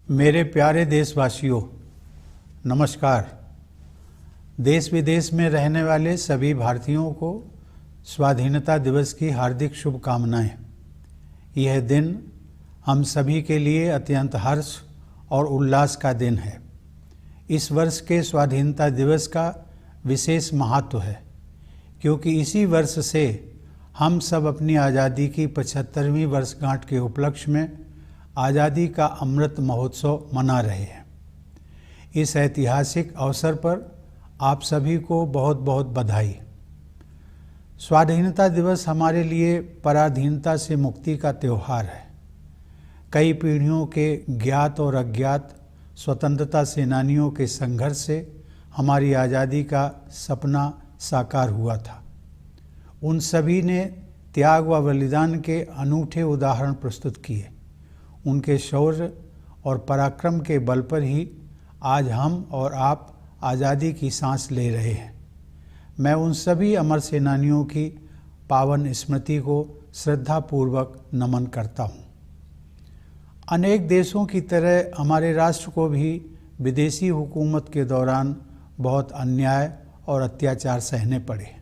मेरे प्यारे देशवासियों, नमस्कार। देश विदेश में रहने वाले सभी भारतीयों को स्वाधीनता दिवस की हार्दिक शुभकामनाएं। यह दिन हम सभी के लिए अत्यंत हर्ष और उल्लास का दिन है। इस वर्ष के स्वाधीनता दिवस का विशेष महत्व है क्योंकि इसी वर्ष से हम सब अपनी आज़ादी की 75वीं वर्षगांठ के उपलक्ष्य में आज़ादी का अमृत महोत्सव मना रहे हैं। इस ऐतिहासिक अवसर पर आप सभी को बहुत बहुत बधाई। स्वाधीनता दिवस हमारे लिए पराधीनता से मुक्ति का त्यौहार है। कई पीढ़ियों के ज्ञात और अज्ञात स्वतंत्रता सेनानियों के संघर्ष से हमारी आज़ादी का सपना साकार हुआ था। उन सभी ने त्याग व बलिदान के अनूठे उदाहरण प्रस्तुत किए। उनके शौर्य और पराक्रम के बल पर ही आज हम और आप आज़ादी की सांस ले रहे हैं। मैं उन सभी अमर सेनानियों की पावन स्मृति को श्रद्धापूर्वक नमन करता हूँ। अनेक देशों की तरह हमारे राष्ट्र को भी विदेशी हुकूमत के दौरान बहुत अन्याय और अत्याचार सहने पड़े,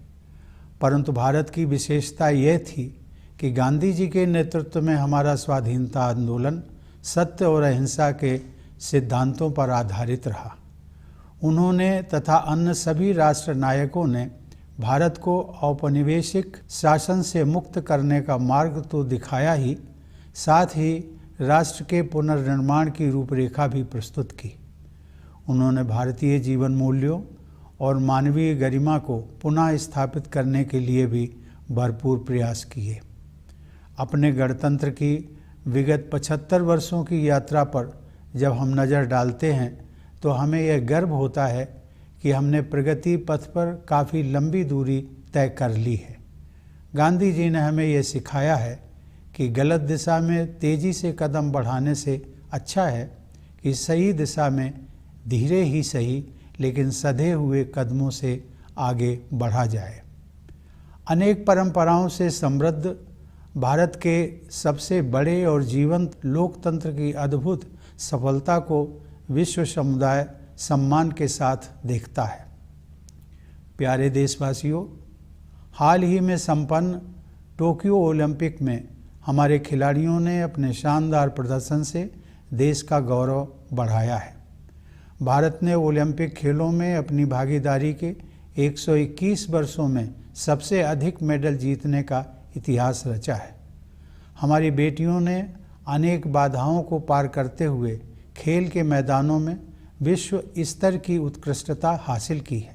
परंतु भारत की विशेषता यह थी कि गांधी जी के नेतृत्व में हमारा स्वाधीनता आंदोलन सत्य और अहिंसा के सिद्धांतों पर आधारित रहा। उन्होंने तथा अन्य सभी राष्ट्र नायकों ने भारत को औपनिवेशिक शासन से मुक्त करने का मार्ग तो दिखाया ही, साथ ही राष्ट्र के पुनर्निर्माण की रूपरेखा भी प्रस्तुत की। उन्होंने भारतीय जीवन मूल्यों और मानवीय गरिमा को पुनः स्थापित करने के लिए भी भरपूर प्रयास किए। अपने गणतंत्र की विगत 75 वर्षों की यात्रा पर जब हम नज़र डालते हैं तो हमें यह गर्व होता है कि हमने प्रगति पथ पर काफ़ी लंबी दूरी तय कर ली है। गांधी जी ने हमें यह सिखाया है कि गलत दिशा में तेज़ी से कदम बढ़ाने से अच्छा है कि सही दिशा में धीरे ही सही लेकिन सधे हुए कदमों से आगे बढ़ा जाए। अनेक परंपराओं से समृद्ध भारत के सबसे बड़े और जीवंत लोकतंत्र की अद्भुत सफलता को विश्व समुदाय सम्मान के साथ देखता है। प्यारे देशवासियों, हाल ही में संपन्न टोक्यो ओलंपिक में हमारे खिलाड़ियों ने अपने शानदार प्रदर्शन से देश का गौरव बढ़ाया है। भारत ने ओलंपिक खेलों में अपनी भागीदारी के 121 वर्षों में सबसे अधिक मेडल जीतने का इतिहास रचा है। हमारी बेटियों ने अनेक बाधाओं को पार करते हुए खेल के मैदानों में विश्व स्तर की उत्कृष्टता हासिल की है।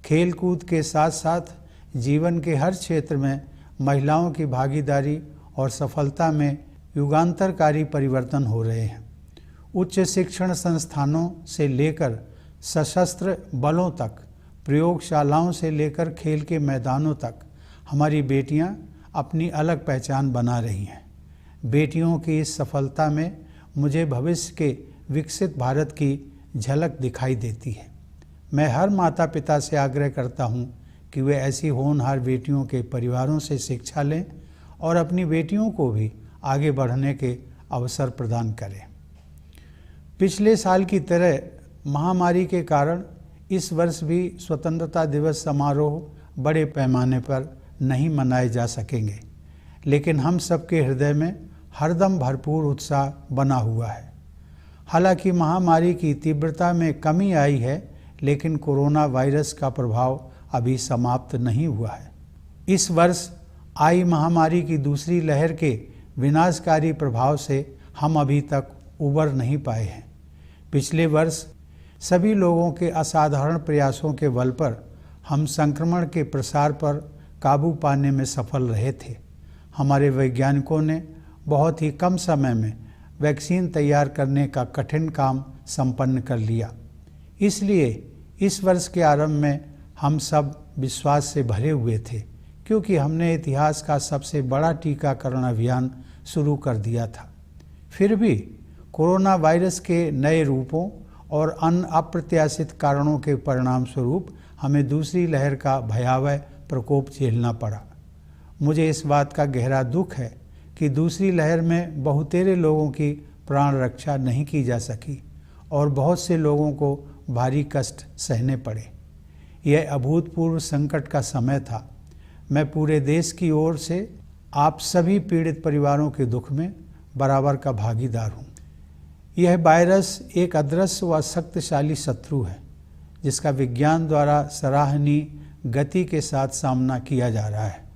खेल कूद के साथ साथ जीवन के हर क्षेत्र में महिलाओं की भागीदारी और सफलता में युगांतरकारी परिवर्तन हो रहे हैं। उच्च शिक्षण संस्थानों से लेकर सशस्त्र बलों तक, प्रयोगशालाओं से लेकर खेल के मैदानों तक हमारी बेटियां अपनी अलग पहचान बना रही हैं। बेटियों की इस सफलता में मुझे भविष्य के विकसित भारत की झलक दिखाई देती है। मैं हर माता पिता से आग्रह करता हूं कि वे ऐसी होनहार बेटियों के परिवारों से शिक्षा लें और अपनी बेटियों को भी आगे बढ़ने के अवसर प्रदान करें। पिछले साल की तरह महामारी के कारण इस वर्ष भी स्वतंत्रता दिवस समारोह बड़े पैमाने पर नहीं मनाए जा सकेंगे, लेकिन हम सबके हृदय में हरदम भरपूर उत्साह बना हुआ है। हालांकि महामारी की तीव्रता में कमी आई है, लेकिन कोरोना वायरस का प्रभाव अभी समाप्त नहीं हुआ है। इस वर्ष आई महामारी की दूसरी लहर के विनाशकारी प्रभाव से हम अभी तक उबर नहीं पाए हैं। पिछले वर्ष सभी लोगों के असाधारण प्रयासों के बल पर हम संक्रमण के प्रसार पर काबू पाने में सफल रहे थे। हमारे वैज्ञानिकों ने बहुत ही कम समय में वैक्सीन तैयार करने का कठिन काम संपन्न कर लिया। इसलिए इस वर्ष के आरंभ में हम सब विश्वास से भरे हुए थे, क्योंकि हमने इतिहास का सबसे बड़ा टीकाकरण अभियान शुरू कर दिया था। फिर भी कोरोना वायरस के नए रूपों और अन्य अप्रत्याशित कारणों के परिणाम स्वरूप हमें दूसरी लहर का भयावह प्रकोप झेलना पड़ा। मुझे इस बात का गहरा दुख है कि दूसरी लहर में बहुतेरे लोगों की प्राण रक्षा नहीं की जा सकी और बहुत से लोगों को भारी कष्ट सहने पड़े। यह अभूतपूर्व संकट का समय था। मैं पूरे देश की ओर से आप सभी पीड़ित परिवारों के दुख में बराबर का भागीदार हूँ। यह वायरस एक अदृश्य व शक्तिशाली शत्रु है जिसका विज्ञान द्वारा सराहनीय गति के साथ सामना किया जा रहा है।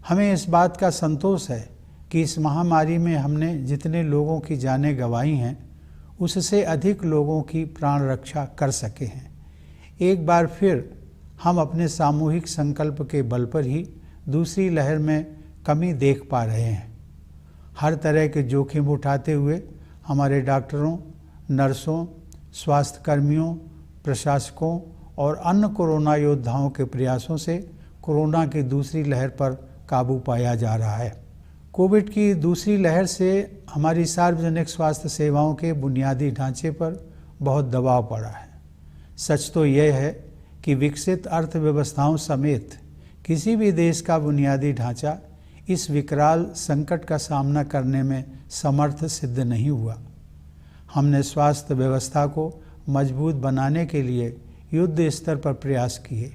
हमें इस बात का संतोष है कि इस महामारी में हमने जितने लोगों की जानें गंवाई हैं उससे अधिक लोगों की प्राण रक्षा कर सके हैं। एक बार फिर हम अपने सामूहिक संकल्प के बल पर ही दूसरी लहर में कमी देख पा रहे हैं। हर तरह के जोखिम उठाते हुए हमारे डॉक्टरों, नर्सों, स्वास्थ्यकर्मियों, प्रशासकों और अन्य कोरोना योद्धाओं के प्रयासों से कोरोना की दूसरी लहर पर काबू पाया जा रहा है। कोविड की दूसरी लहर से हमारी सार्वजनिक स्वास्थ्य सेवाओं के बुनियादी ढांचे पर बहुत दबाव पड़ा है। सच तो यह है कि विकसित अर्थव्यवस्थाओं समेत किसी भी देश का बुनियादी ढांचा इस विकराल संकट का सामना करने में समर्थ सिद्ध नहीं हुआ। हमने स्वास्थ्य व्यवस्था को मजबूत बनाने के लिए युद्ध स्तर पर प्रयास किए।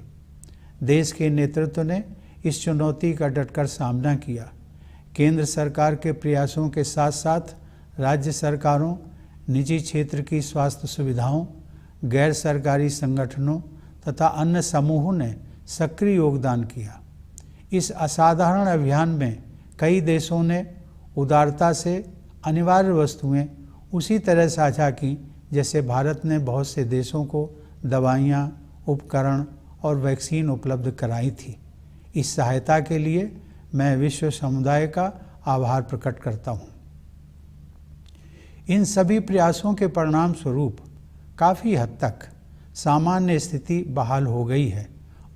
देश के नेतृत्व ने इस चुनौती का डटकर सामना किया। केंद्र सरकार के प्रयासों के साथ साथ राज्य सरकारों, निजी क्षेत्र की स्वास्थ्य सुविधाओं, गैर सरकारी संगठनों तथा अन्य समूहों ने सक्रिय योगदान किया। इस असाधारण अभियान में कई देशों ने उदारता से अनिवार्य वस्तुएं उसी तरह साझा की जैसे भारत ने बहुत से देशों को दवाइयाँ, उपकरण और वैक्सीन उपलब्ध कराई थी। इस सहायता के लिए मैं विश्व समुदाय का आभार प्रकट करता हूँ। इन सभी प्रयासों के परिणाम स्वरूप काफ़ी हद तक सामान्य स्थिति बहाल हो गई है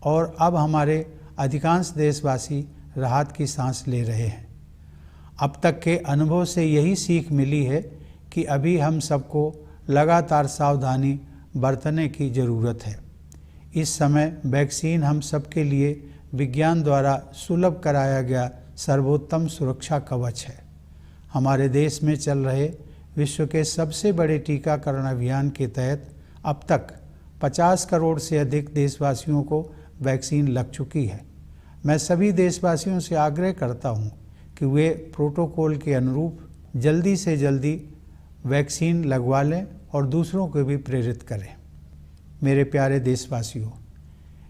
और अब हमारे अधिकांश देशवासी राहत की सांस ले रहे हैं। अब तक के अनुभव से यही सीख मिली है कि अभी हम सबको लगातार सावधानी बरतने की ज़रूरत है। इस समय वैक्सीन हम सबके लिए विज्ञान द्वारा सुलभ कराया गया सर्वोत्तम सुरक्षा कवच है। हमारे देश में चल रहे विश्व के सबसे बड़े टीकाकरण अभियान के तहत अब तक 50 करोड़ से अधिक देशवासियों को वैक्सीन लग चुकी है। मैं सभी देशवासियों से आग्रह करता हूं कि वे प्रोटोकॉल के अनुरूप जल्दी से जल्दी वैक्सीन लगवा लें और दूसरों को भी प्रेरित करें। मेरे प्यारे देशवासियों,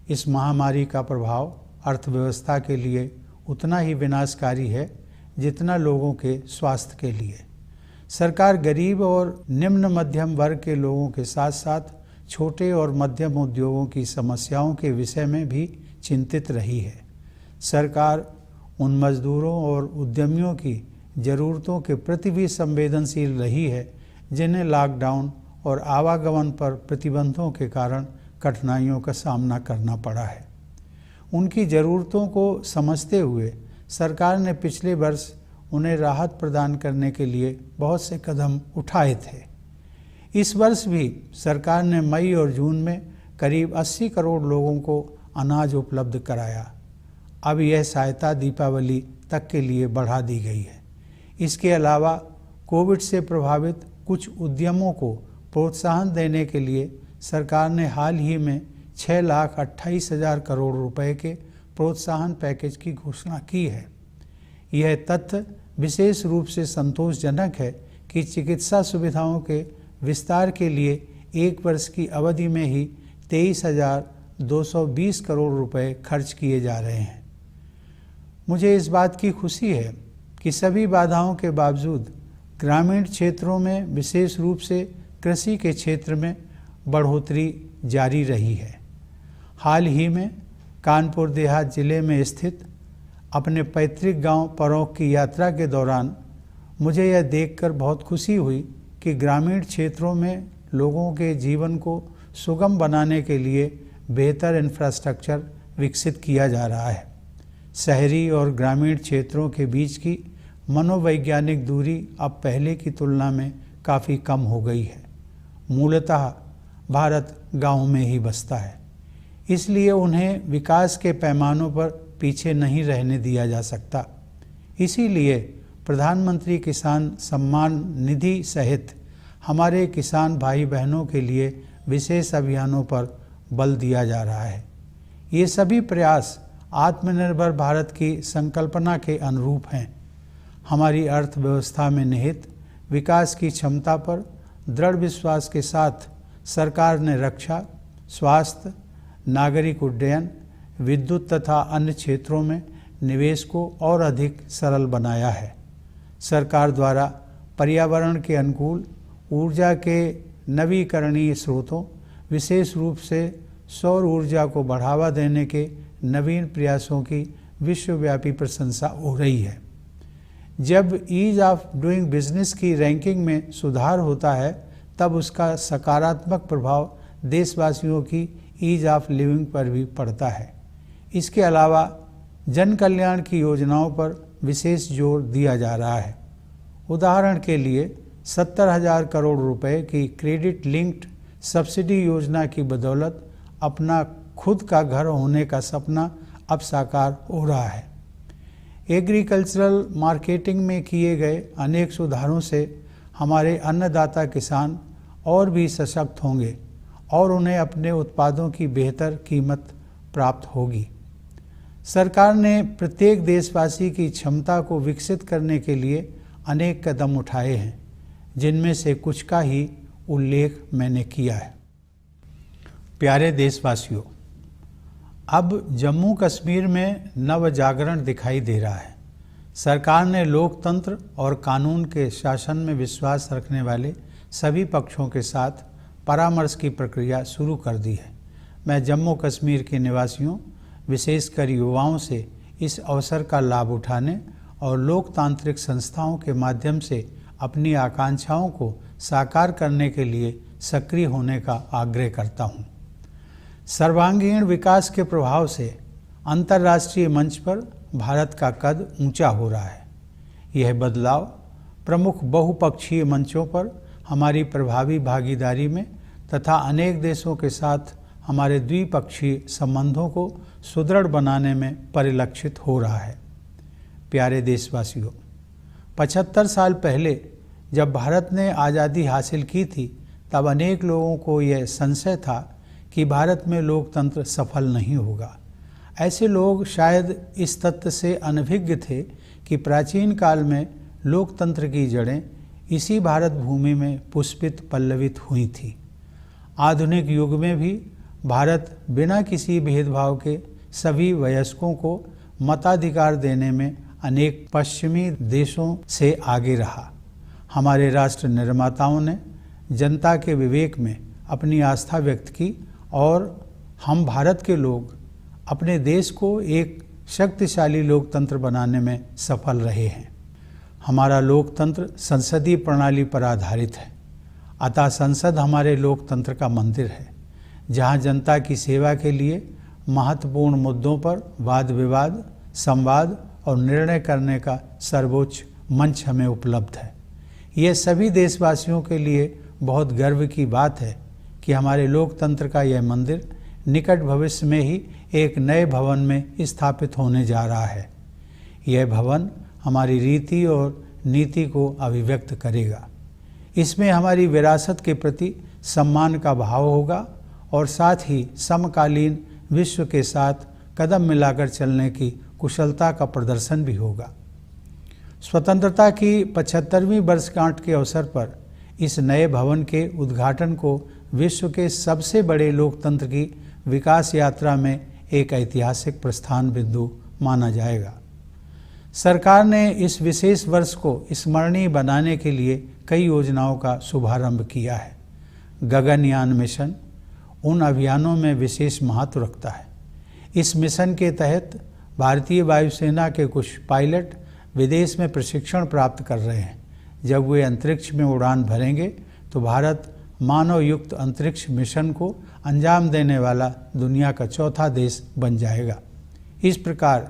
इस महामारी का प्रभाव अर्थव्यवस्था के लिए उतना ही विनाशकारी है जितना लोगों के स्वास्थ्य के लिए। सरकार गरीब और निम्न मध्यम वर्ग के लोगों के साथ साथ छोटे और मध्यम उद्योगों की समस्याओं के विषय में भी चिंतित रही है। सरकार उन मजदूरों और उद्यमियों की ज़रूरतों के प्रति भी संवेदनशील रही है जिन्हें लॉकडाउन और आवागमन पर प्रतिबंधों के कारण कठिनाइयों का सामना करना पड़ा है। उनकी ज़रूरतों को समझते हुए सरकार ने पिछले वर्ष उन्हें राहत प्रदान करने के लिए बहुत से कदम उठाए थे। इस वर्ष भी सरकार ने मई और जून में करीब 80 करोड़ लोगों को अनाज उपलब्ध कराया। अब यह सहायता दीपावली तक के लिए बढ़ा दी गई है। इसके अलावा कोविड से प्रभावित कुछ उद्यमों को प्रोत्साहन देने के लिए सरकार ने हाल ही में 6,28,000 करोड़ रुपए के प्रोत्साहन पैकेज की घोषणा की है। यह तथ्य विशेष रूप से संतोषजनक है कि चिकित्सा सुविधाओं के विस्तार के लिए एक वर्ष की अवधि में ही 23,220 करोड़ रुपए खर्च किए जा रहे हैं। मुझे इस बात की खुशी है कि सभी बाधाओं के बावजूद ग्रामीण क्षेत्रों में विशेष रूप से कृषि के क्षेत्र में बढ़ोतरी जारी रही है। हाल ही में कानपुर देहात जिले में स्थित अपने पैतृक गांव परौख की यात्रा के दौरान मुझे यह देखकर बहुत खुशी हुई कि ग्रामीण क्षेत्रों में लोगों के जीवन को सुगम बनाने के लिए बेहतर इंफ्रास्ट्रक्चर विकसित किया जा रहा है। शहरी और ग्रामीण क्षेत्रों के बीच की मनोवैज्ञानिक दूरी अब पहले की तुलना में काफ़ी कम हो गई है। मूलतः भारत गाँव में ही बसता है, इसलिए उन्हें विकास के पैमानों पर पीछे नहीं रहने दिया जा सकता। इसीलिए प्रधानमंत्री किसान सम्मान निधि सहित हमारे किसान भाई बहनों के लिए विशेष अभियानों पर बल दिया जा रहा है। ये सभी प्रयास आत्मनिर्भर भारत की संकल्पना के अनुरूप हैं। हमारी अर्थव्यवस्था में निहित विकास की क्षमता पर दृढ़ विश्वास के साथ सरकार ने रक्षा, स्वास्थ्य, नागरिक उड्डयन, विद्युत तथा अन्य क्षेत्रों में निवेश को और अधिक सरल बनाया है। सरकार द्वारा पर्यावरण के अनुकूल ऊर्जा के नवीकरणीय स्रोतों, विशेष रूप से सौर ऊर्जा को बढ़ावा देने के नवीन प्रयासों की विश्वव्यापी प्रशंसा हो रही है। जब ईज ऑफ डूइंग बिजनेस की रैंकिंग में सुधार होता है तब उसका सकारात्मक प्रभाव देशवासियों की ईज ऑफ लिविंग पर भी पड़ता है। इसके अलावा जन कल्याण की योजनाओं पर विशेष जोर दिया जा रहा है। उदाहरण के लिए 70,000 करोड़ रुपए की क्रेडिट लिंक्ड सब्सिडी योजना की बदौलत अपना खुद का घर होने का सपना अब साकार हो रहा है। एग्रीकल्चरल मार्केटिंग में किए गए अनेक सुधारों से हमारे अन्नदाता किसान और भी सशक्त होंगे और उन्हें अपने उत्पादों की बेहतर कीमत प्राप्त होगी। सरकार ने प्रत्येक देशवासी की क्षमता को विकसित करने के लिए अनेक कदम उठाए हैं, जिनमें से कुछ का ही उल्लेख मैंने किया है। प्यारे देशवासियों, अब जम्मू कश्मीर में नव जागरण दिखाई दे रहा है। सरकार ने लोकतंत्र और कानून के शासन में विश्वास रखने वाले सभी पक्षों के साथ परामर्श की प्रक्रिया शुरू कर दी है। मैं जम्मू कश्मीर के निवासियों, विशेषकर युवाओं से इस अवसर का लाभ उठाने और लोकतांत्रिक संस्थाओं के माध्यम से अपनी आकांक्षाओं को साकार करने के लिए सक्रिय होने का आग्रह करता हूँ। सर्वांगीण विकास के प्रभाव से अंतर्राष्ट्रीय मंच पर भारत का कद ऊंचा हो रहा है। यह बदलाव प्रमुख बहुपक्षीय मंचों पर हमारी प्रभावी भागीदारी में तथा अनेक देशों के साथ हमारे द्विपक्षीय संबंधों को सुदृढ़ बनाने में परिलक्षित हो रहा है। प्यारे देशवासियों, 75 साल पहले जब भारत ने आज़ादी हासिल की थी तब अनेक लोगों को यह संशय था कि भारत में लोकतंत्र सफल नहीं होगा। ऐसे लोग शायद इस तथ्य से अनभिज्ञ थे कि प्राचीन काल में लोकतंत्र की जड़ें इसी भारत भूमि में पुष्पित पल्लवित हुई थी। आधुनिक युग में भी भारत बिना किसी भेदभाव के सभी वयस्कों को मताधिकार देने में अनेक पश्चिमी देशों से आगे रहा। हमारे राष्ट्र निर्माताओं ने जनता के विवेक में अपनी आस्था व्यक्त की और हम भारत के लोग अपने देश को एक शक्तिशाली लोकतंत्र बनाने में सफल रहे हैं। हमारा लोकतंत्र संसदीय प्रणाली पर आधारित है, अतः संसद हमारे लोकतंत्र का मंदिर है, जहां जनता की सेवा के लिए महत्वपूर्ण मुद्दों पर वाद विवाद, संवाद और निर्णय करने का सर्वोच्च मंच हमें उपलब्ध है। यह सभी देशवासियों के लिए बहुत गर्व की बात है कि हमारे लोकतंत्र का यह मंदिर निकट भविष्य में ही एक नए भवन में स्थापित होने जा रहा है। यह भवन हमारी रीति और नीति को अभिव्यक्त करेगा। इसमें हमारी विरासत के प्रति सम्मान का भाव होगा और साथ ही समकालीन विश्व के साथ कदम मिलाकर चलने की कुशलता का प्रदर्शन भी होगा। स्वतंत्रता की 75वीं वर्षगांठ के अवसर पर इस नए भवन के उद्घाटन को विश्व के सबसे बड़े लोकतंत्र की विकास यात्रा में एक ऐतिहासिक प्रस्थान बिंदु माना जाएगा। सरकार ने इस विशेष वर्ष को स्मरणीय बनाने के लिए कई योजनाओं का शुभारंभ किया है। गगनयान मिशन उन अभियानों में विशेष महत्व रखता है। इस मिशन के तहत भारतीय वायुसेना के कुछ पायलट विदेश में प्रशिक्षण प्राप्त कर रहे हैं। जब वे अंतरिक्ष में उड़ान भरेंगे तो भारत मानव युक्त अंतरिक्ष मिशन को अंजाम देने वाला दुनिया का चौथा देश बन जाएगा। इस प्रकार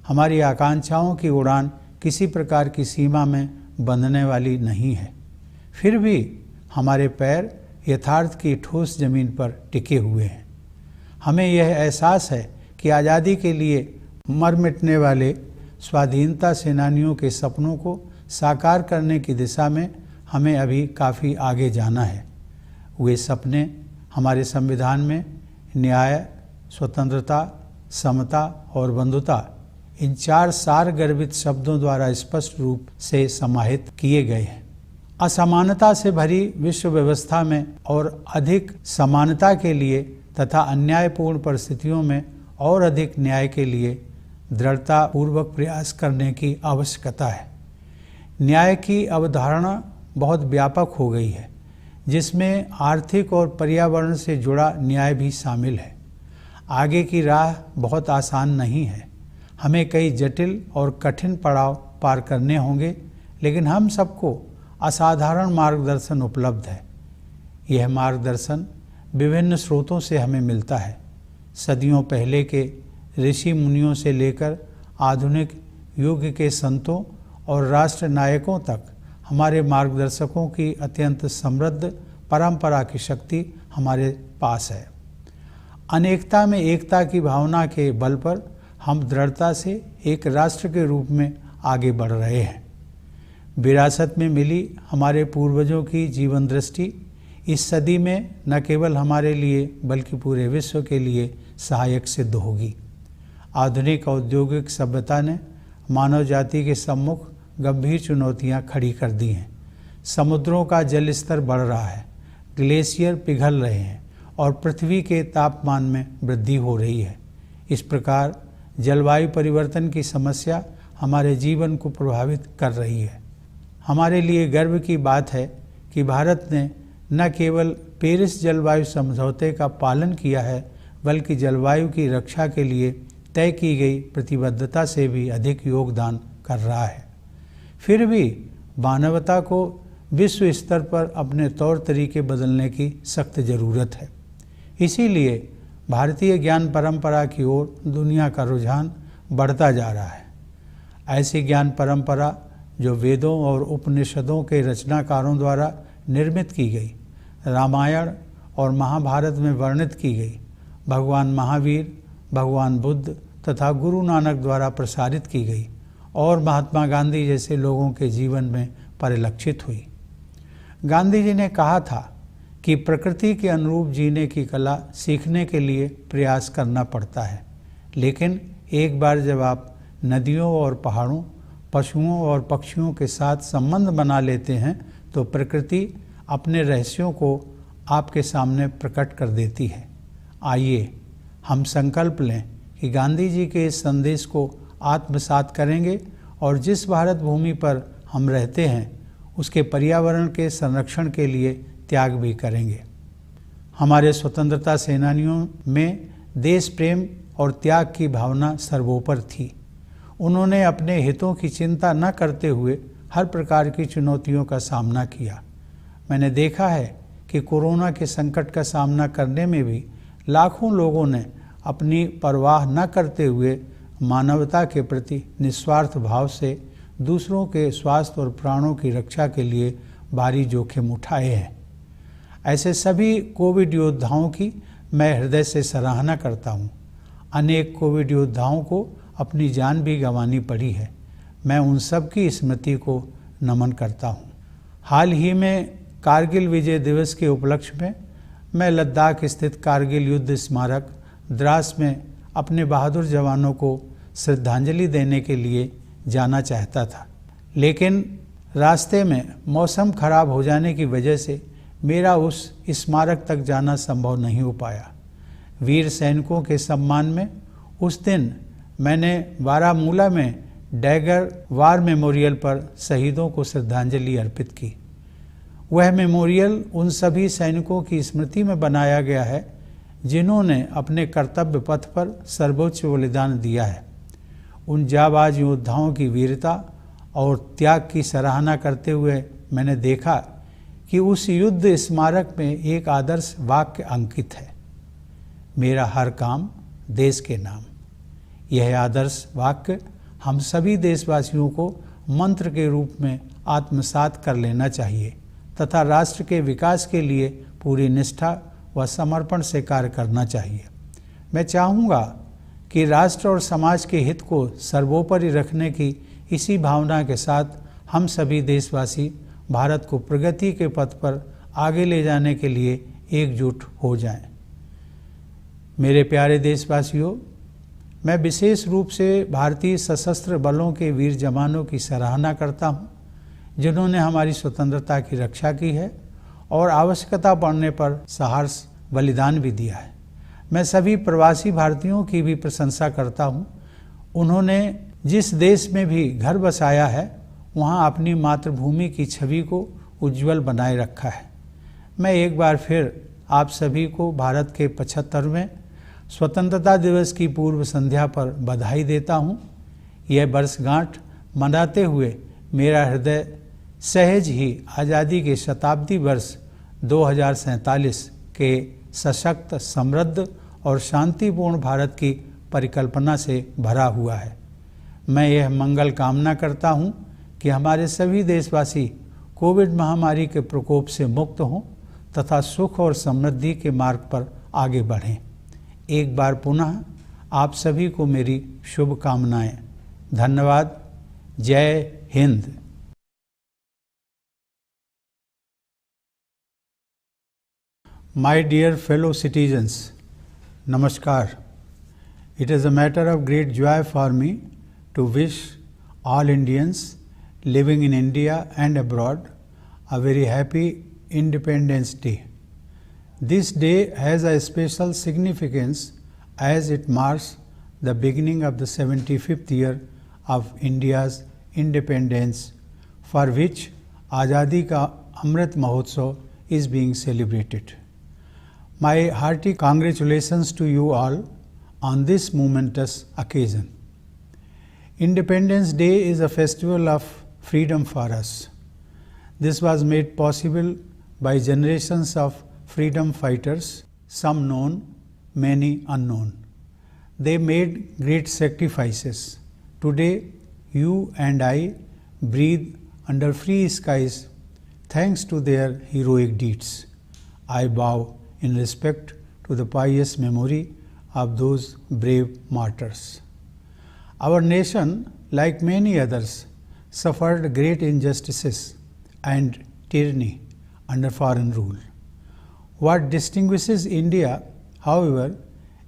हमारी आकांक्षाओं की उड़ान किसी प्रकार की सीमा में बंधने वाली नहीं है। फिर भी हमारे पैर यथार्थ की ठोस जमीन पर टिके हुए हैं। हमें यह एहसास है कि आज़ादी के लिए मर मिटने वाले स्वाधीनता सेनानियों के सपनों को साकार करने की दिशा में हमें अभी काफ़ी आगे जाना है। वे सपने हमारे संविधान में न्याय, स्वतंत्रता, समता और बंधुता, इन 4 सार गर्भित शब्दों द्वारा स्पष्ट रूप से समाहित किए गए हैं। असमानता से भरी विश्व व्यवस्था में और अधिक समानता के लिए तथा अन्यायपूर्ण परिस्थितियों में और अधिक न्याय के लिए दृढ़तापूर्वक प्रयास करने की आवश्यकता है। न्याय की अवधारणा बहुत व्यापक हो गई है, जिसमें आर्थिक और पर्यावरण से जुड़ा न्याय भी शामिल है। आगे की राह बहुत आसान नहीं है, हमें कई जटिल और कठिन पड़ाव पार करने होंगे, लेकिन हम सबको असाधारण मार्गदर्शन उपलब्ध है। यह मार्गदर्शन विभिन्न स्रोतों से हमें मिलता है। सदियों पहले के ऋषि मुनियों से लेकर आधुनिक युग के संतों और राष्ट्र नायकों तक हमारे मार्गदर्शकों की अत्यंत समृद्ध परंपरा की शक्ति हमारे पास है। अनेकता में एकता की भावना के बल पर हम दृढ़ता से एक राष्ट्र के रूप में आगे बढ़ रहे हैं। विरासत में मिली हमारे पूर्वजों की जीवन दृष्टि इस सदी में न केवल हमारे लिए बल्कि पूरे विश्व के लिए सहायक सिद्ध होगी। आधुनिक औद्योगिक सभ्यता ने मानव जाति के सम्मुख गंभीर चुनौतियां खड़ी कर दी हैं। समुद्रों का जल स्तर बढ़ रहा है, ग्लेशियर पिघल रहे हैं और पृथ्वी के तापमान में वृद्धि हो रही है। इस प्रकार जलवायु परिवर्तन की समस्या हमारे जीवन को प्रभावित कर रही है। हमारे लिए गर्व की बात है कि भारत ने न केवल पेरिस जलवायु समझौते का पालन किया है, बल्कि जलवायु की रक्षा के लिए तय की गई प्रतिबद्धता से भी अधिक योगदान कर रहा है। फिर भी मानवता को विश्व स्तर पर अपने तौर तरीके बदलने की सख्त ज़रूरत है। इसीलिए भारतीय ज्ञान परंपरा की ओर दुनिया का रुझान बढ़ता जा रहा है। ऐसी ज्ञान परंपरा जो वेदों और उपनिषदों के रचनाकारों द्वारा निर्मित की गई, रामायण और महाभारत में वर्णित की गई, भगवान महावीर, भगवान बुद्ध तथा गुरु नानक द्वारा प्रसारित की गई और महात्मा गांधी जैसे लोगों के जीवन में परिलक्षित हुई। गांधी जी ने कहा था कि प्रकृति के अनुरूप जीने की कला सीखने के लिए प्रयास करना पड़ता है, लेकिन एक बार जब आप नदियों और पहाड़ों, पशुओं और पक्षियों के साथ संबंध बना लेते हैं तो प्रकृति अपने रहस्यों को आपके सामने प्रकट कर देती है। आइए हम संकल्प लें कि गांधी जी के इस संदेश को आत्मसात करेंगे और जिस भारत भूमि पर हम रहते हैं उसके पर्यावरण के संरक्षण के लिए त्याग भी करेंगे। हमारे स्वतंत्रता सेनानियों में देश प्रेम और त्याग की भावना सर्वोपरि थी। उन्होंने अपने हितों की चिंता न करते हुए हर प्रकार की चुनौतियों का सामना किया। मैंने देखा है कि कोरोना के संकट का सामना करने में भी लाखों लोगों ने अपनी परवाह न करते हुए मानवता के प्रति निस्वार्थ भाव से दूसरों के स्वास्थ्य और प्राणों की रक्षा के लिए भारी जोखिम उठाए हैं। ऐसे सभी कोविड योद्धाओं की मैं हृदय से सराहना करता हूँ। अनेक कोविड योद्धाओं को अपनी जान भी गंवानी पड़ी है। मैं उन सब की स्मृति को नमन करता हूँ। हाल ही में कारगिल विजय दिवस के उपलक्ष्य में मैं लद्दाख स्थित कारगिल युद्ध स्मारक द्रास में अपने बहादुर जवानों को श्रद्धांजलि देने के लिए जाना चाहता था, लेकिन रास्ते में मौसम खराब हो जाने की वजह से मेरा उस स्मारक तक जाना संभव नहीं हो पाया। वीर सैनिकों के सम्मान में उस दिन मैंने बारामूला में डैगर वार मेमोरियल पर शहीदों को श्रद्धांजलि अर्पित की। वह मेमोरियल उन सभी सैनिकों की स्मृति में बनाया गया है जिन्होंने अपने कर्तव्य पथ पर सर्वोच्च बलिदान दिया है। उन जाबाज योद्धाओं की वीरता और त्याग की सराहना करते हुए मैंने देखा कि उस युद्ध स्मारक में एक आदर्श वाक्य अंकित है, मेरा हर काम देश के नाम। यह आदर्श वाक्य हम सभी देशवासियों को मंत्र के रूप में आत्मसात कर लेना चाहिए तथा राष्ट्र के विकास के लिए पूरी निष्ठा व समर्पण से कार्य करना चाहिए। मैं चाहूँगा कि राष्ट्र और समाज के हित को सर्वोपरि रखने की इसी भावना के साथ हम सभी देशवासी भारत को प्रगति के पथ पर आगे ले जाने के लिए एकजुट हो जाएं। मेरे प्यारे देशवासियों, मैं विशेष रूप से भारतीय सशस्त्र बलों के वीर जवानों की सराहना करता हूं, जिन्होंने हमारी स्वतंत्रता की रक्षा की है और आवश्यकता पड़ने पर साहस बलिदान भी दिया है। मैं सभी प्रवासी भारतीयों की भी प्रशंसा करता हूं। उन्होंने जिस देश में भी घर बसाया है, वहां अपनी मातृभूमि की छवि को उज्जवल बनाए रखा है। मैं एक बार फिर आप सभी को भारत के 75वें स्वतंत्रता दिवस की पूर्व संध्या पर बधाई देता हूं। यह वर्षगांठ मनाते हुए मेरा हृदय सहज ही आज़ादी के शताब्दी वर्ष 2047 के सशक्त, समृद्ध और शांतिपूर्ण भारत की परिकल्पना से भरा हुआ है। मैं यह मंगल कामना करता हूं कि हमारे सभी देशवासी कोविड महामारी के प्रकोप से मुक्त हों तथा सुख और समृद्धि के मार्ग पर आगे बढ़ें। एक बार पुनः आप सभी को मेरी शुभकामनाएं। धन्यवाद। जय Hind. My dear fellow citizens, Namaskar. It is a matter of great joy for me to wish all Indians living in India and abroad a very happy Independence Day. This day has a special significance as it marks the beginning of the 75th year of India's independence, for which Azadi Ka Amrit Mahotsav is being celebrated. My hearty congratulations to you all on this momentous occasion. Independence Day is a festival of freedom for us. This was made possible by generations of freedom fighters, some known, many unknown. They made great sacrifices. Today, you and I breathe under free skies thanks to their heroic deeds. I bow in respect to the pious memory of those brave martyrs. Our nation, like many others, suffered great injustices and tyranny under foreign rule. What distinguishes India, however,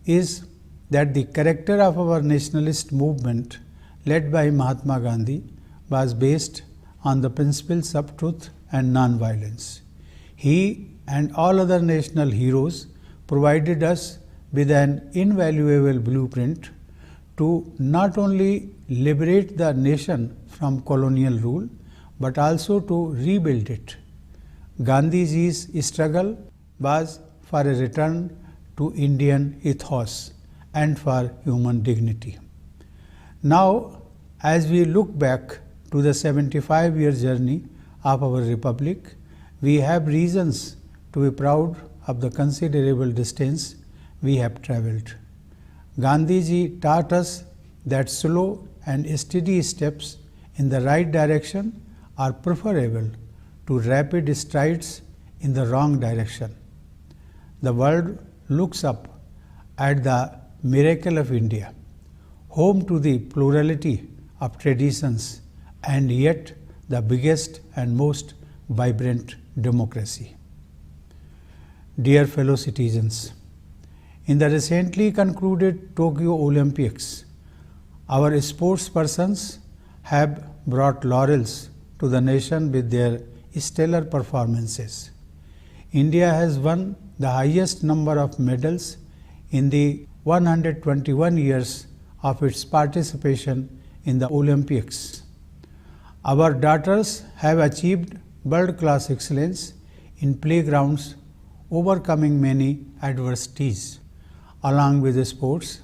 is that the character of our nationalist movement led by Mahatma Gandhi was based on the principles of truth and non-violence. He and all other national heroes provided us with an invaluable blueprint to not only liberate the nation from colonial rule, but also to rebuild it. Gandhiji's struggle was for a return to Indian ethos and for human dignity. Now, as we look back to the 75-year journey of our republic, we have reasons to be proud of the considerable distance we have travelled. Gandhiji taught us that slow and steady steps in the right direction are preferable to rapid strides in the wrong direction. The world looks up at the miracle of India, home to the plurality of traditions and yet the biggest and most vibrant democracy. Dear fellow citizens, in the recently concluded Tokyo Olympics, our sportspersons have brought laurels to the nation with their stellar performances. India has won the highest number of medals in the 121 years of its participation in the Olympics. Our daughters have achieved world-class excellence in playgrounds, overcoming many adversities. Along with the sports,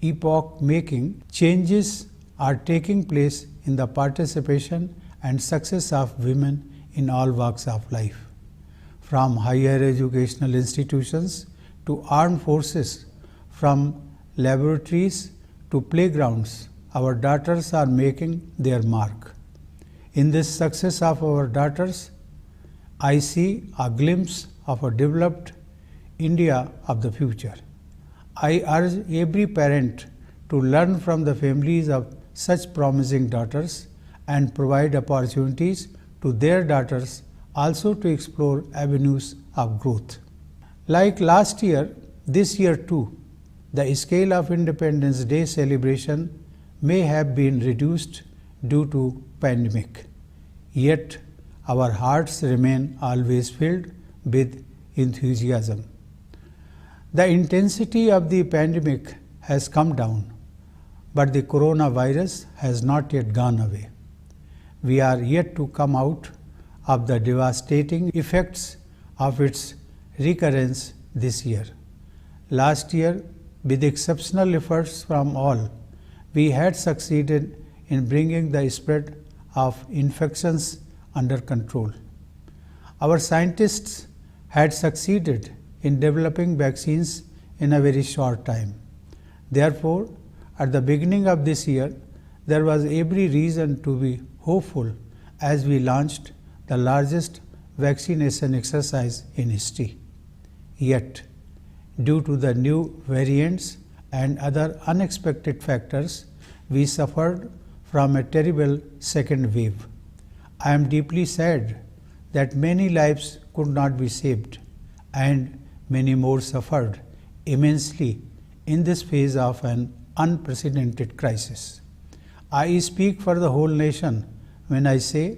epoch-making changes are taking place in the participation and success of women in all walks of life. From higher educational institutions to armed forces, from laboratories to playgrounds, our daughters are making their mark. In this success of our daughters, I see a glimpse of a developed India of the future. I urge every parent to learn from the families of such promising daughters and provide opportunities to their daughters also to explore avenues of growth. Like last year, this year too, the scale of Independence Day celebration may have been reduced due to pandemic. Yet, our hearts remain always filled with enthusiasm. The intensity of the pandemic has come down, but the coronavirus has not yet gone away. We are yet to come out of the devastating effects of its recurrence this year. Last year, with exceptional efforts from all, we had succeeded in bringing the spread of infections under control. Our scientists had succeeded in developing vaccines in a very short time. Therefore, at the beginning of this year, there was every reason to be hopeful as we launched the largest vaccination exercise in history. Yet, due to the new variants and other unexpected factors, we suffered from a terrible second wave. I am deeply sad that many lives could not be saved and many more suffered immensely in this phase of an unprecedented crisis. I speak for the whole nation when I say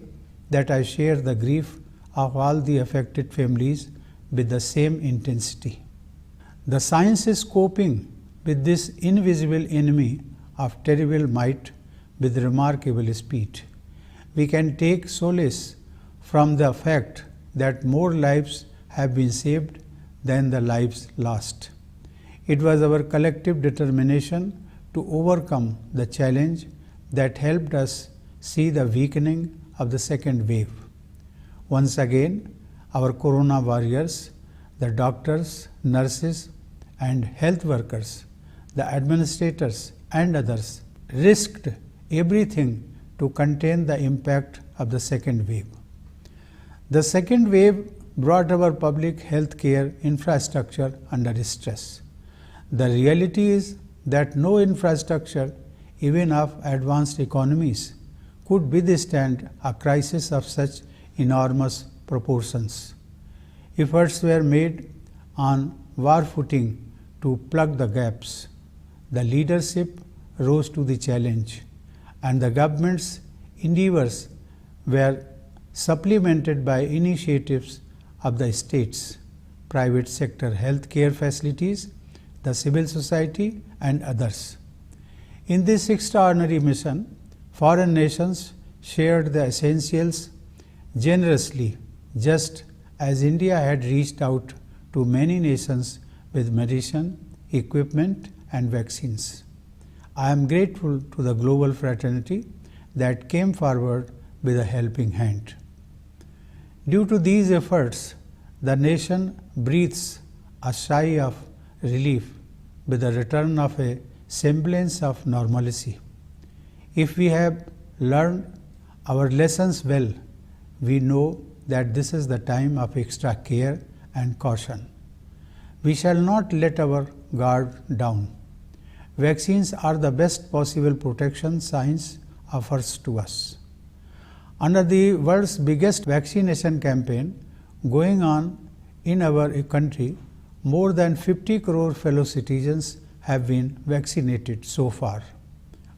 that I share the grief of all the affected families with the same intensity. The science is coping with this invisible enemy of terrible might with remarkable speed. We can take solace from the fact that more lives have been saved than the lives lost. It was our collective determination to overcome the challenge that helped us see the weakening of the second wave. Once again, our corona warriors, the doctors, nurses, and health workers, the administrators, and others risked everything to contain the impact of the second wave. The second wave brought our public health care infrastructure under stress. The reality is that no infrastructure, even of advanced economies, could withstand a crisis of such enormous proportions. Efforts were made on war footing to plug the gaps. The leadership rose to the challenge, and the government's endeavors were supplemented by initiatives of the states, private sector healthcare facilities, the civil society, and others. In this extraordinary mission, foreign nations shared the essentials generously, just as India had reached out to many nations with medicine, equipment, and vaccines. I am grateful to the global fraternity that came forward with a helping hand. Due to these efforts, the nation breathes a sigh of relief with the return of a semblance of normalcy. If we have learned our lessons well, we know that this is the time of extra care and caution. We shall not let our guard down. Vaccines are the best possible protection science offers to us. Under the world's biggest vaccination campaign going on in our country, more than 50 crore fellow citizens have been vaccinated so far.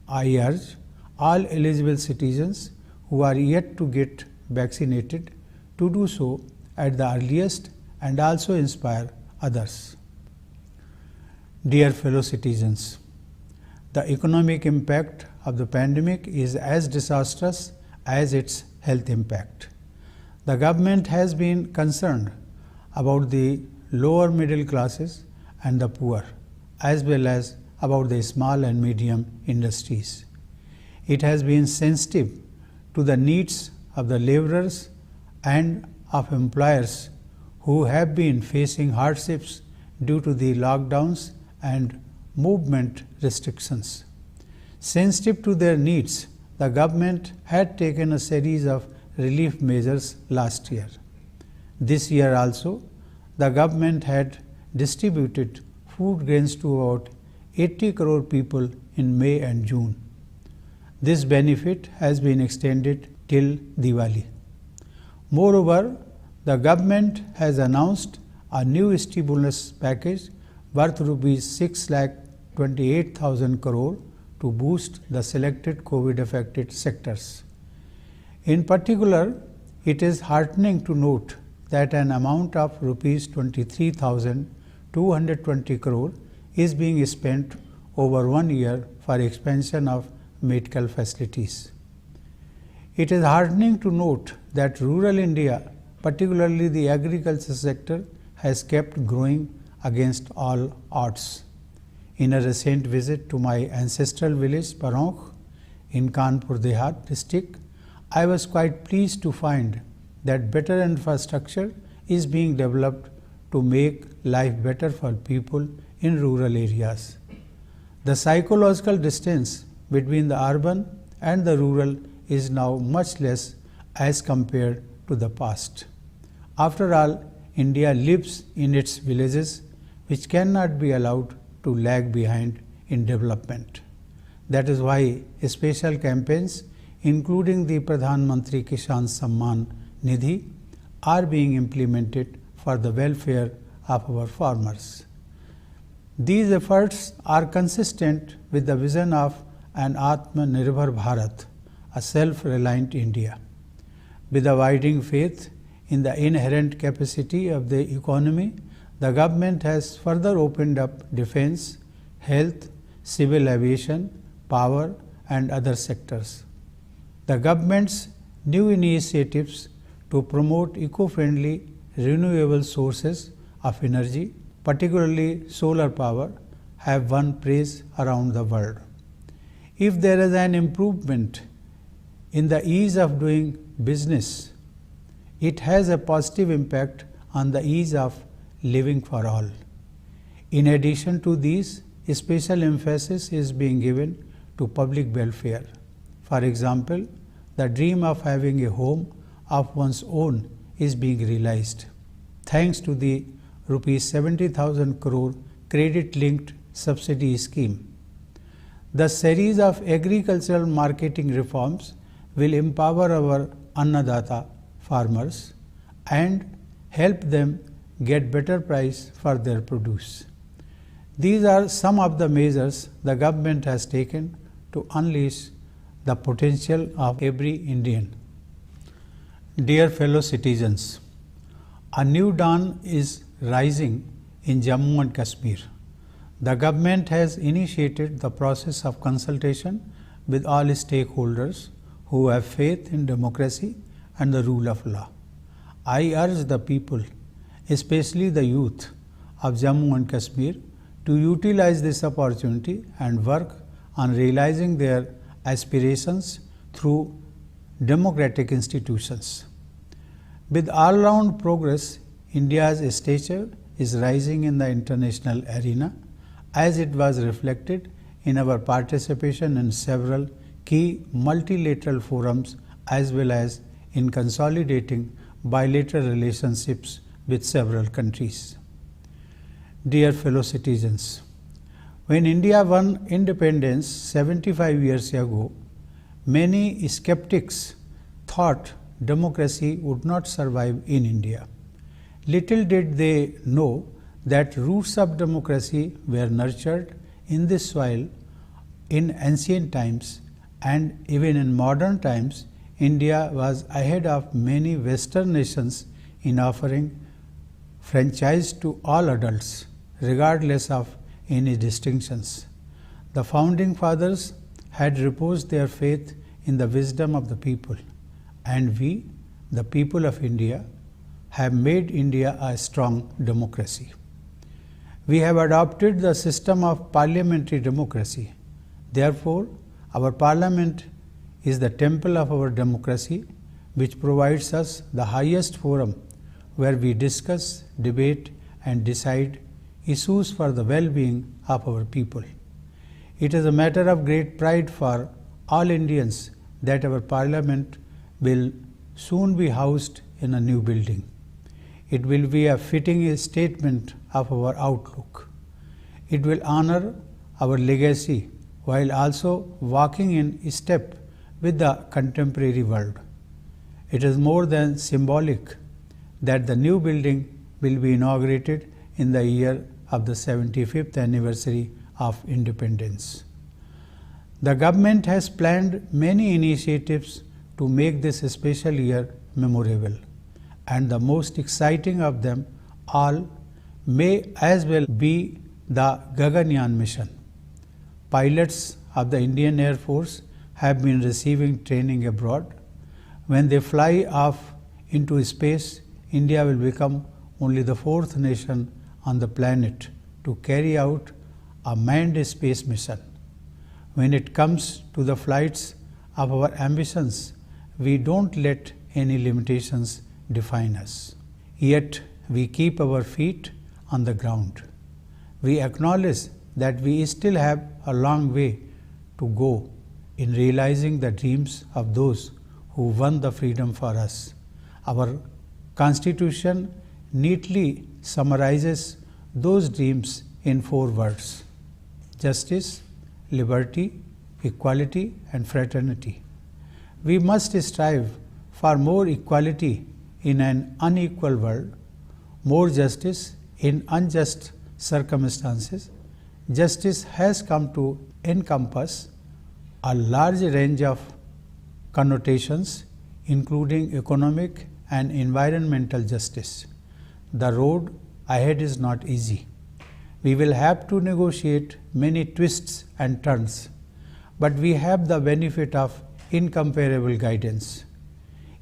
I urge all eligible citizens who are yet to get vaccinated to do so at the earliest and also inspire others. Dear fellow citizens, the economic impact of the pandemic is as disastrous as its health impact. The government has been concerned about the lower middle classes and the poor, as well as about the small and medium industries. It has been sensitive to the needs of the laborers and of employers who have been facing hardships due to the lockdowns and movement restrictions. Sensitive to their needs, the government had taken a series of relief measures last year. This year also, the government had distributed food grains to about 80 crore people in May and June. This benefit has been extended till Diwali. Moreover, the government has announced a new stimulus package worth Rs 6,28,000 crore to boost the selected COVID-affected sectors. In particular, it is heartening to note that an amount of Rs 23,220 crore is being spent over 1 year for expansion of medical facilities. It is heartening to note that rural India, particularly the agriculture sector, has kept growing against all odds. In a recent visit to my ancestral village Paronk in Kanpur Dehat district, I was quite pleased to find that better infrastructure is being developed to make life better for people in rural areas. The psychological distance between the urban and the rural is now much less as compared to the past. After all, India lives in its villages, which cannot be allowed to lag behind in development. That is why special campaigns, including the Pradhan Mantri Kisan Samman Nidhi, are being implemented for the welfare of our farmers. These efforts are consistent with the vision of an Atmanirbhar Bharat, a self-reliant India. With abiding faith in the inherent capacity of the economy, the government has further opened up defense, health, civil aviation, power and other sectors. The government's new initiatives to promote eco-friendly renewable sources of energy, particularly solar power, have won praise around the world. If there is an improvement in the ease of doing business, it has a positive impact on the ease of living for all. In addition to these, special emphasis is being given to public welfare. For example, the dream of having a home of one's own is being realized thanks to the Rs 70,000 crore credit-linked subsidy scheme. The series of agricultural marketing reforms will empower our Annadata farmers and help them get better price for their produce. These are some of the measures the government has taken to unleash the potential of every Indian. Dear fellow citizens, a new dawn is rising in Jammu and Kashmir. The government has initiated the process of consultation with all stakeholders who have faith in democracy and the rule of law. I urge the people, especially the youth of Jammu and Kashmir, to utilize this opportunity and work on realizing their aspirations through democratic institutions. With all-round progress, India's stature is rising in the international arena, as it was reflected in our participation in several key multilateral forums as well as in consolidating bilateral relationships with several countries. Dear fellow citizens, when India won independence 75 years ago, many skeptics thought democracy would not survive in India. Little did they know that roots of democracy were nurtured in this soil in ancient times, and even in modern times, India was ahead of many Western nations in offering franchise to all adults, regardless of any distinctions. The founding fathers had reposed their faith in the wisdom of the people, and we, the people of India, have made India a strong democracy. We have adopted the system of parliamentary democracy. Therefore, our parliament is the temple of our democracy, which provides us the highest forum where we discuss, debate and decide issues for the well-being of our people. It is a matter of great pride for all Indians that our parliament will soon be housed in a new building. It will be a fitting statement of our outlook. It will honor our legacy while also walking in step with the contemporary world. It is more than symbolic that the new building will be inaugurated in the year of the 75th anniversary of independence. The government has planned many initiatives to make this special year memorable, and the most exciting of them all may as well be the Gaganyaan mission. Pilots of the Indian Air Force have been receiving training abroad. When they fly off into space, India will become only the fourth nation on the planet to carry out a manned space mission. When it comes to the flights of our ambitions, we don't let any limitations define us. Yet we keep our feet on the ground. We acknowledge that we still have a long way to go in realizing the dreams of those who won the freedom for us. Our Constitution neatly summarizes those dreams in 4 words: justice, liberty, equality, and fraternity. We must strive for more equality in an unequal world, more justice in unjust circumstances. Justice has come to encompass a large range of connotations, including economic and environmental justice. The road ahead is not easy. We will have to negotiate many twists and turns, but we have the benefit of incomparable guidance.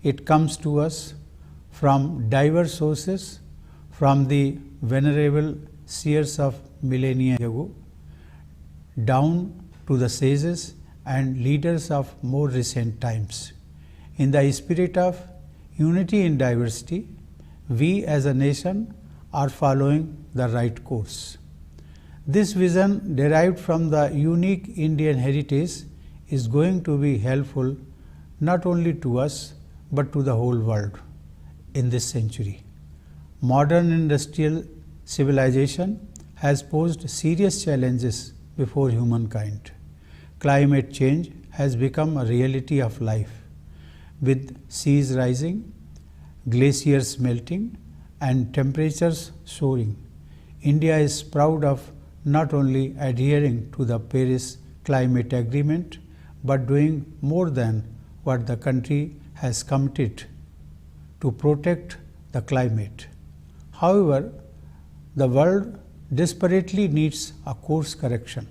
It comes to us from diverse sources, from the venerable seers of millennia ago, down to the sages and leaders of more recent times. In the spirit of unity in diversity, we as a nation are following the right course. This vision, derived from the unique Indian heritage, is going to be helpful not only to us but to the whole world in this century. Modern industrial civilization has posed serious challenges before humankind. Climate change has become a reality of life. With seas rising, glaciers melting, and temperatures soaring, India is proud of not only adhering to the Paris Climate Agreement, but doing more than what the country has committed to protect the climate. However, the world desperately needs a course correction.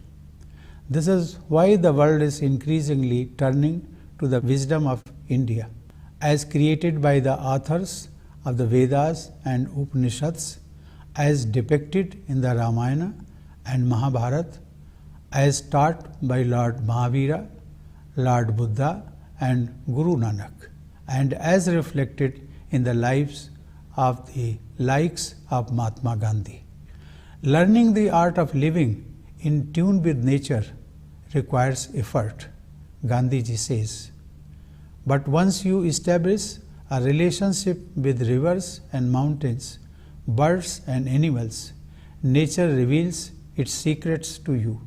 This is why the world is increasingly turning to the wisdom of India, as created by the authors of the Vedas and Upanishads, as depicted in the Ramayana and Mahabharata, as taught by Lord Mahavira, Lord Buddha, and Guru Nanak, and as reflected in the lives of the likes of Mahatma Gandhi. Learning the art of living in tune with nature requires effort, Gandhiji says. But once you establish a relationship with rivers and mountains, birds and animals, nature reveals its secrets to you.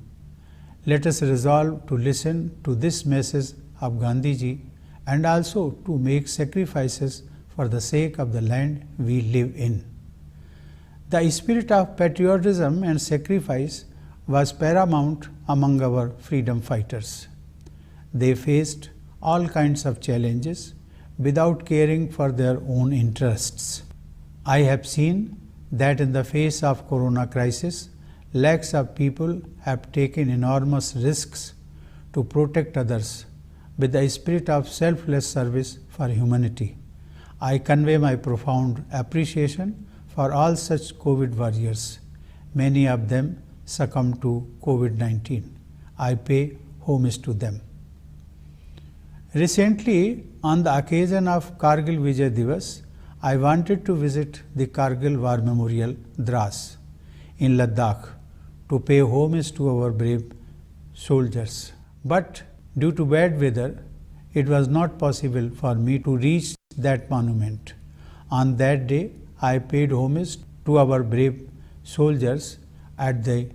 Let us resolve to listen to this message of Gandhiji and also to make sacrifices for the sake of the land we live in. The spirit of patriotism and sacrifice was paramount among our freedom fighters. They faced all kinds of challenges without caring for their own interests. I have seen that in the face of corona crisis, lakhs of people have taken enormous risks to protect others with the spirit of selfless service for humanity. I convey my profound appreciation for all such COVID warriors. Many of them succumbed to COVID-19. I pay homage to them. Recently, on the occasion of Kargil Vijay Divas, I wanted to visit the Kargil War Memorial, Dras, in Ladakh, to pay homage to our brave soldiers. But due to bad weather, it was not possible for me to reach that monument. On that day, I paid homage to our brave soldiers at the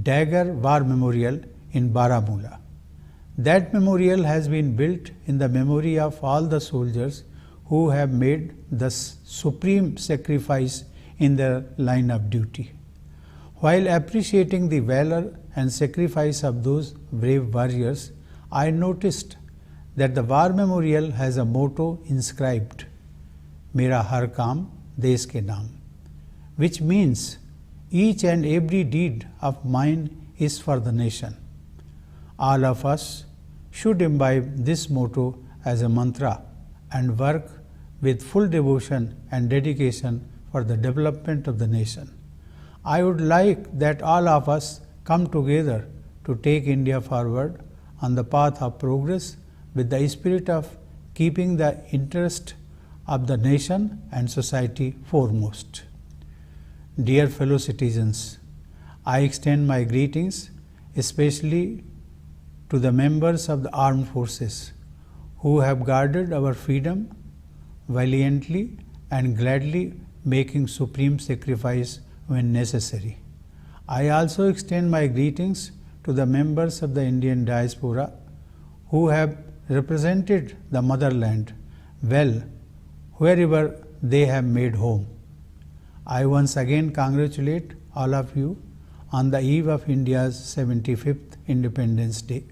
Dagger War Memorial in Baramulla. That memorial has been built in the memory of all the soldiers who have made the supreme sacrifice in their line of duty. While appreciating the valor and sacrifice of those brave warriors, I noticed that the war memorial has a motto inscribed, Mera har kaam desh ke naam, which means each and every deed of mine is for the nation. All of us should imbibe this motto as a mantra and work with full devotion and dedication for the development of the nation. I would like that all of us come together to take India forward on the path of progress with the spirit of keeping the interest of the nation and society foremost. Dear fellow citizens, I extend my greetings especially to the members of the armed forces who have guarded our freedom valiantly and gladly, making supreme sacrifice when necessary. I also extend my greetings to the members of the Indian diaspora who have represented the motherland well wherever they have made home. I once again congratulate all of you on the eve of India's 75th Independence Day.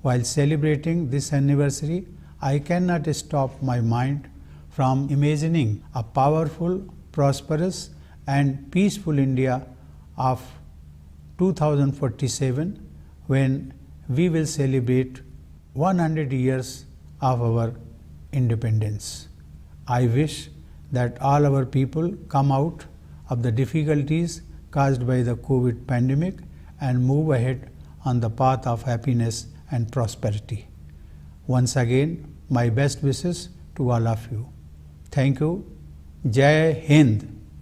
While celebrating this anniversary, I cannot stop my mind from imagining a powerful, prosperous and peaceful India of 2047 when we will celebrate 100 years of our independence. I wish that all our people come out of the difficulties caused by the COVID pandemic and move ahead on the path of happiness and prosperity. Once again, my best wishes to all of you. Thank you. Jai Hind.